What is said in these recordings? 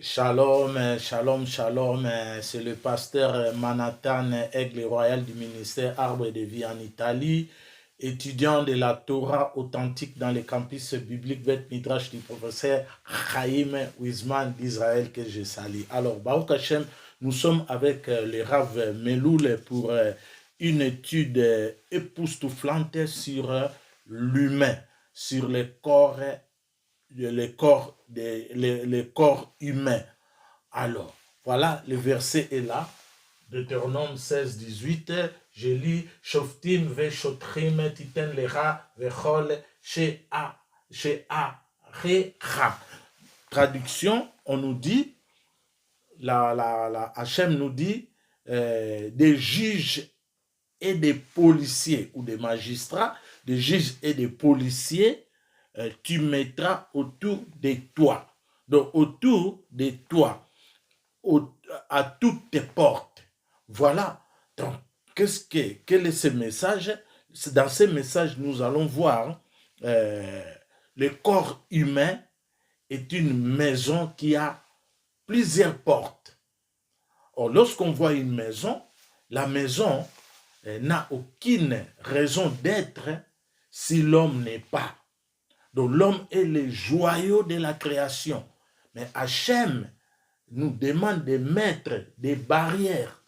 Shalom, shalom, shalom. C'est le pasteur Manhattan, aigle royal du ministère Arbre de Vie en Italie, étudiant de la Torah authentique dans les campus bibliques Beth Midrash du professeur Chaim Wiesman d'Israël que je salue. Alors, Baruch Hashem, nous sommes avec le Rav Meloul pour une étude époustouflante sur l'humain, sur le corps humain. Alors, voilà, le verset est là, Deutéronome 16, 18, je lis, Shoftim ve shotrim titen lecha vechol she'arecha. Traduction, on nous dit, Hachem nous dit, des juges et des policiers, ou des magistrats, des juges et des policiers, tu mettras autour de toi. Donc, autour de toi, à toutes tes portes. Voilà. Donc, quel est ce message? Dans ce message, nous allons voir le corps humain est une maison qui a plusieurs portes. Or, lorsqu'on voit une maison, la maison n'a aucune raison d'être si l'homme n'est pas. Donc l'homme est le joyau de la création. Mais Hachem nous demande de mettre des barrières,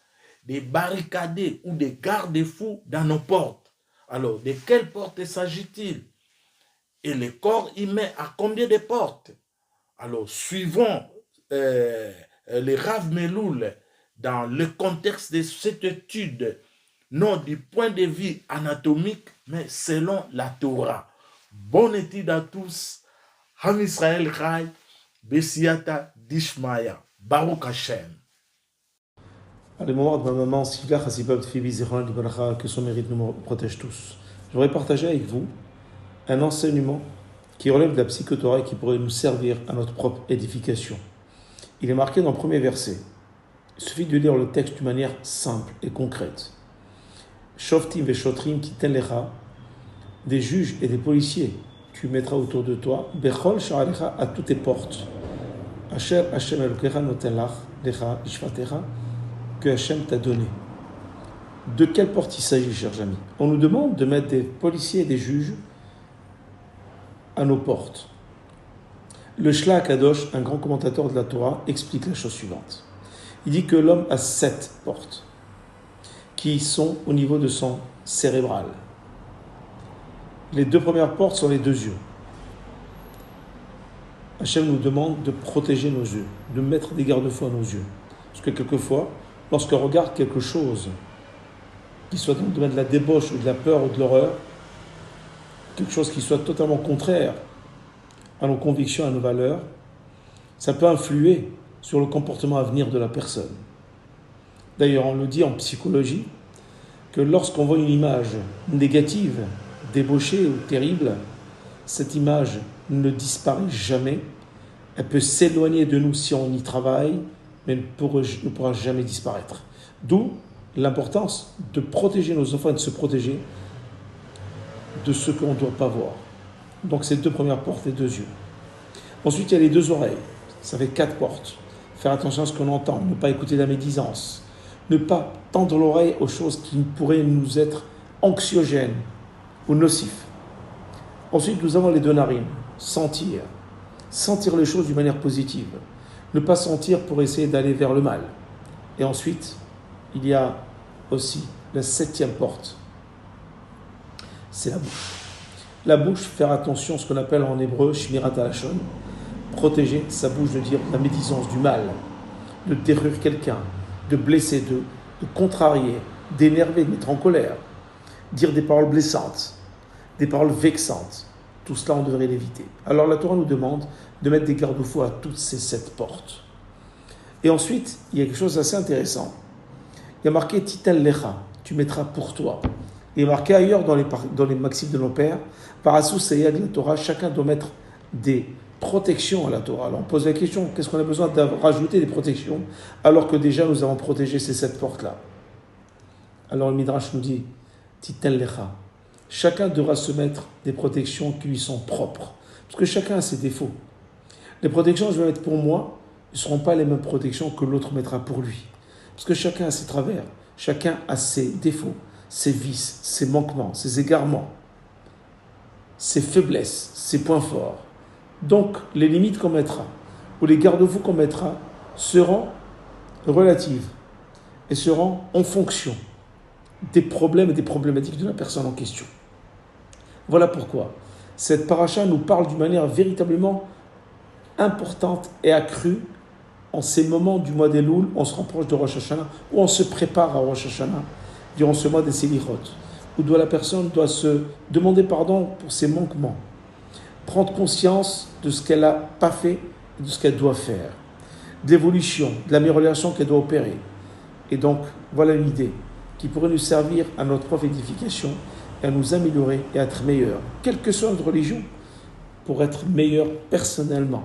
des barricades ou des garde-fous dans nos portes. Alors, de quelles portes s'agit-il? Et le corps humain a combien de portes? Alors, suivons le Rav Meloul dans le contexte de cette étude, non du point de vue anatomique, mais selon la Torah. Bonne étude à tous. Ham Israël Chai, Bessiata Dishmaya, Baruch Hashem. À la mémoire de ma maman, Sivla Chassibab Tfibi Zichron Liberacha, que son mérite nous protège tous. J'aurais partagé avec vous un enseignement qui relève de la psychotorah et qui pourrait nous servir à notre propre édification. Il est marqué dans le premier verset. Il suffit de lire le texte d'une manière simple et concrète. Shoftim veshotrim titen lecha, des juges et des policiers, tu mettras autour de toi, Bechol sha'alecha, à toutes tes portes. Asher Hashem Elokecha noten lach lecha ishvatecha, que Hashem t'a donné. De quelle porte il s'agit, chers amis? On nous demande de mettre des policiers et des juges à nos portes. Le Shla Kadosh, un grand commentateur de la Torah, explique la chose suivante. Il dit que l'homme a 7 portes qui sont au niveau de son cérébral. Les 2 premières portes sont les 2 yeux. Hachem nous demande de protéger nos yeux, de mettre des garde-fous à nos yeux. Parce que quelquefois, lorsqu'on regarde quelque chose qui soit dans le domaine de la débauche ou de la peur ou de l'horreur, quelque chose qui soit totalement contraire à nos convictions, à nos valeurs, ça peut influer sur le comportement à venir de la personne. D'ailleurs, on le dit en psychologie, que lorsqu'on voit une image négative, débauchée ou terrible, cette image ne disparaît jamais. Elle peut s'éloigner de nous si on y travaille, mais ne pourra jamais disparaître. D'où l'importance de protéger nos enfants et de se protéger de ce qu'on ne doit pas voir. Donc ces 2 premières portes, les 2 yeux. Ensuite, il y a les 2 oreilles. Ça fait 4 portes. Faire attention à ce qu'on entend, ne pas écouter la médisance, ne pas tendre l'oreille aux choses qui pourraient nous être anxiogènes ou nocifs. Ensuite, nous avons les 2 narines. Sentir les choses d'une manière positive. Ne pas sentir pour essayer d'aller vers le mal. Et ensuite, il y a aussi la 7e porte. C'est la bouche. La bouche, faire attention à ce qu'on appelle en hébreu Shmirat HaLashon, protéger sa bouche de dire la médisance, du mal, de détruire quelqu'un, de blesser, de contrarier, d'énerver, de mettre en colère, dire des paroles blessantes, des paroles vexantes. Tout cela, on devrait l'éviter. Alors la Torah nous demande de mettre des garde-fous à toutes ces 7 portes. Et ensuite, il y a quelque chose d'assez intéressant. Il y a marqué Titel Lecha, tu mettras pour toi. Il est marqué ailleurs dans les maximes de nos pères, Parasous Seyag la Torah, chacun doit mettre des protections à la Torah. Alors on pose la question, qu'est-ce qu'on a besoin de rajouter des protections alors que déjà nous avons protégé ces 7 portes-là? Alors le Midrash nous dit Titel Lecha, chacun devra se mettre des protections qui lui sont propres. Parce que chacun a ses défauts. Les protections, je vais mettre pour moi, ne seront pas les mêmes protections que l'autre mettra pour lui. Parce que chacun a ses travers, chacun a ses défauts, ses vices, ses manquements, ses égarements, ses faiblesses, ses points forts. Donc, les limites qu'on mettra, ou les garde-fous qu'on mettra, seront relatives et seront en fonction des problèmes et des problématiques de la personne en question. Voilà pourquoi cette paracha nous parle d'une manière véritablement importante et accrue en ces moments du mois d'Elul, on se rapproche de Rosh Hashanah, ou on se prépare à Rosh Hashanah durant ce mois des Selichot, où la personne doit se demander pardon pour ses manquements, prendre conscience de ce qu'elle n'a pas fait et de ce qu'elle doit faire, de l'évolution, de l'amélioration qu'elle doit opérer. Et donc, voilà une idée qui pourrait nous servir à notre propre édification et à nous améliorer et à être meilleurs, quelle que soit notre religion, pour être meilleurs personnellement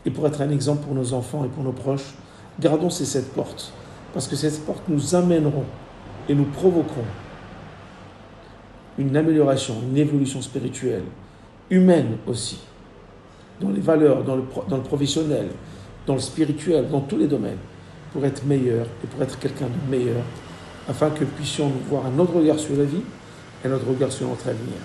et pour être un exemple pour nos enfants et pour nos proches. Gardons ces 7 portes, parce que ces 7 portes nous amèneront et nous provoqueront une amélioration, une évolution spirituelle, humaine aussi, dans les valeurs, dans le professionnel, dans le spirituel, dans tous les domaines, pour être meilleur et pour être quelqu'un de meilleur, afin que puissions nous voir un autre regard sur la vie et un autre regard sur notre avenir.